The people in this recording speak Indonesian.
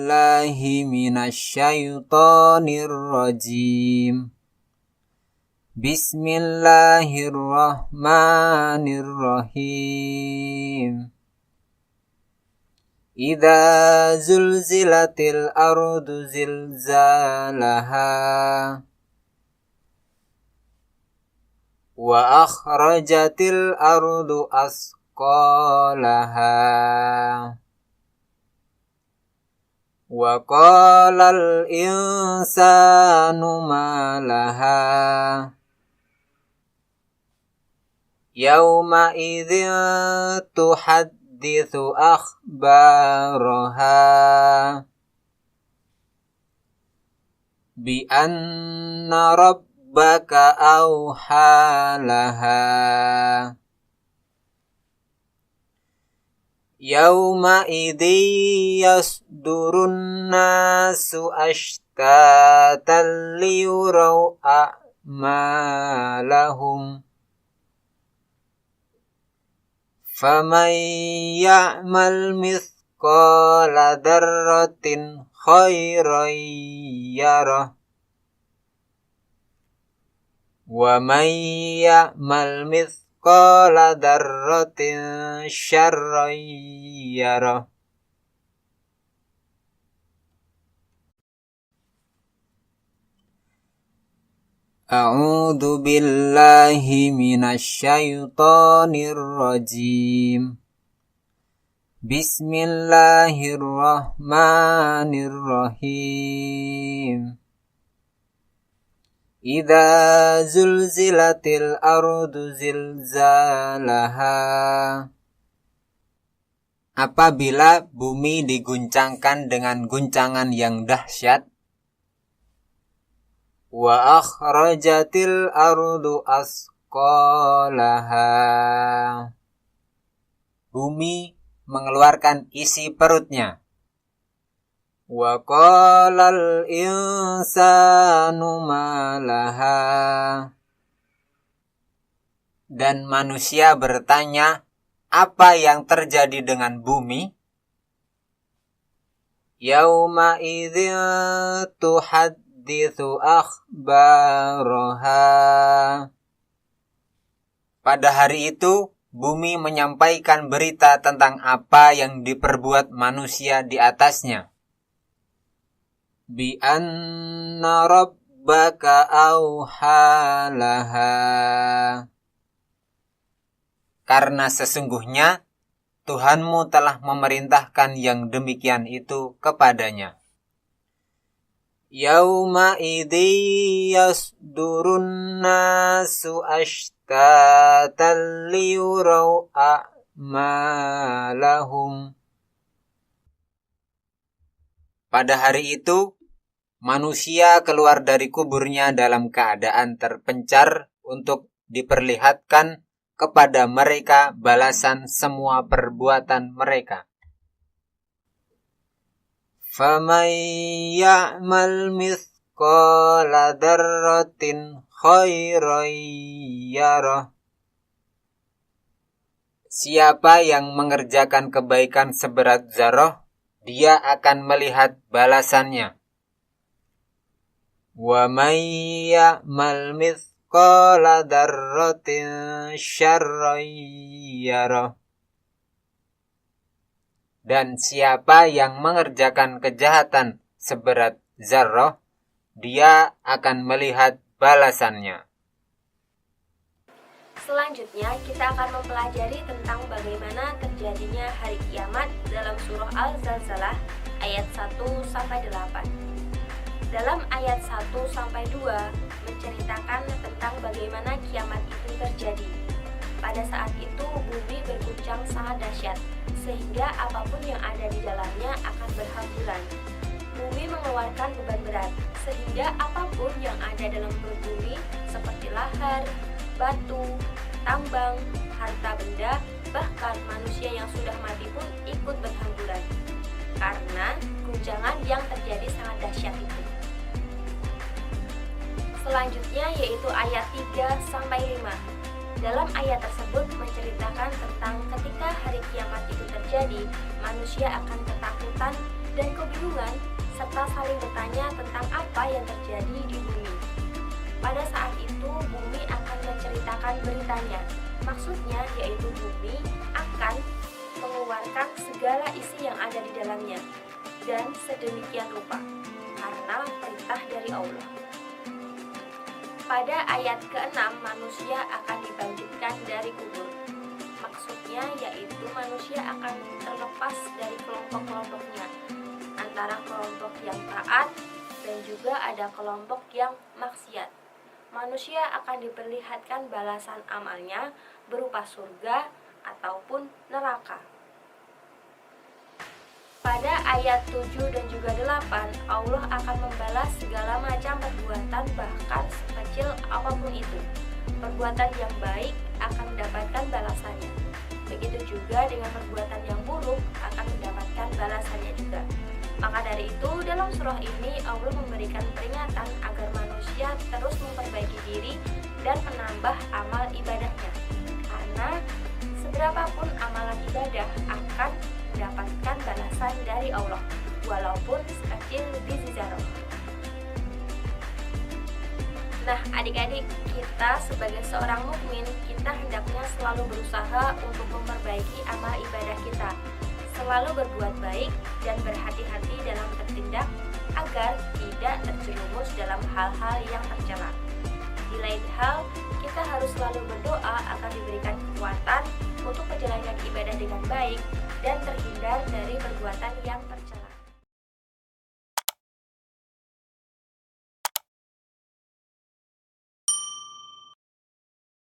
billahi minasyaitonir rajim. Bismillahirrahmanirrahim. Idza zulzilatil ardu zilzalaha wa akhrajatil ardu asqalaha wa qalal insanu ma laha yauma idzin tuhadditsu akhbaraha bi anna rabbaka awhalaha yauma idzi yasdurun nasu ashtatan liyuraw a'malahum faman ya'mal mithqala dzarratin khairan yarah wa man ya'mal mithqala dzarratin syarran yarah. A'udzu billahi minasyaitonir rajim. Bismillahirrahmanirrahim. Idza zulzilatil ardu zilzalaha. Apabila bumi diguncangkan dengan guncangan yang dahsyat. Wa akhrajatil ardu asqalaha. Bumi mengeluarkan isi perutnya. Wa qalal insanu ma laha. Dan manusia bertanya, apa yang terjadi dengan bumi? Yauma idzin tuhadditsu akhbaraha. Pada hari itu, bumi menyampaikan berita tentang apa yang diperbuat manusia di atasnya. Bi anna rabbaka awhalaha. Karena sesungguhnya Tuhanmu telah memerintahkan yang demikian itu kepadanya. Yauma idzi yasdurun nasu ashtatan liyuraw a'malahum. Pada hari itu, manusia keluar dari kuburnya dalam keadaan terpencar untuk diperlihatkan kepada mereka balasan semua perbuatan mereka. Faman ya'mal mithqala dzarratin khairan yarah. Siapa yang mengerjakan kebaikan seberat zarah, dia akan melihat balasannya. Wa man ya'mal mithqala dzarratin syarran yarah. Dan siapa yang mengerjakan kejahatan seberat zarrah, dia akan melihat balasannya. Selanjutnya kita akan mempelajari tentang bagaimana terjadinya hari kiamat dalam surah Al-Zalzalah ayat 1-8. Dalam ayat 1-2 menceritakan tentang bagaimana kiamat itu terjadi. Pada saat itu bumi berguncang sangat dahsyat, sehingga apapun yang ada di dalamnya akan berhamburan. Bumi mengeluarkan beban berat, sehingga apapun yang ada dalam perut bumi seperti lahar, batu, tambang, harta benda, bahkan manusia yang sudah mati pun ikut berhamburan karena guncangan yang terjadi sangat dahsyat itu. Selanjutnya yaitu ayat 3-5. Dalam ayat tersebut menceritakan tentang ketika hari kiamat itu terjadi, manusia akan ketakutan dan kebingungan serta saling bertanya tentang apa yang terjadi di bumi. Pada saat itu bumi akan menceritakan beritanya. Maksudnya yaitu bumi akan mengeluarkan segala isi yang ada di dalamnya dan sedemikian rupa karena perintah dari Allah. Pada ayat ke-6 manusia akan dibangkitkan dari kubur. Maksudnya yaitu manusia akan terlepas dari kelompok-kelompoknya, antara kelompok yang taat dan juga ada kelompok yang maksiat. Manusia akan diperlihatkan balasan amalnya berupa surga ataupun neraka. Pada ayat 7 dan juga 8, Allah akan membalas segala macam perbuatan bahkan sekecil apapun itu. Perbuatan yang baik akan mendapatkan balasannya. Begitu juga dengan perbuatan yang buruk akan mendapatkan balasannya juga. Maka dari itu dalam surah ini Allah memberikan peringatan agar manusia terus memperbaiki diri dan menambah amal ibadahnya. Karena seberapapun amalan ibadah akan mendapatkan balasan dari Allah, walaupun sekecil biji zarah. Nah, adik-adik, kita sebagai seorang mukmin, kita hendaknya selalu berusaha untuk memperbaiki amal ibadah kita, selalu berbuat baik dan berhati-hati dalam bertindak agar tidak terjerumus dalam hal-hal yang tercela. Di lain hal, kita harus selalu berdoa agar diberikan kekuatan untuk menjalankan ibadah dengan baik dan terhindar dari perbuatan yang tercela.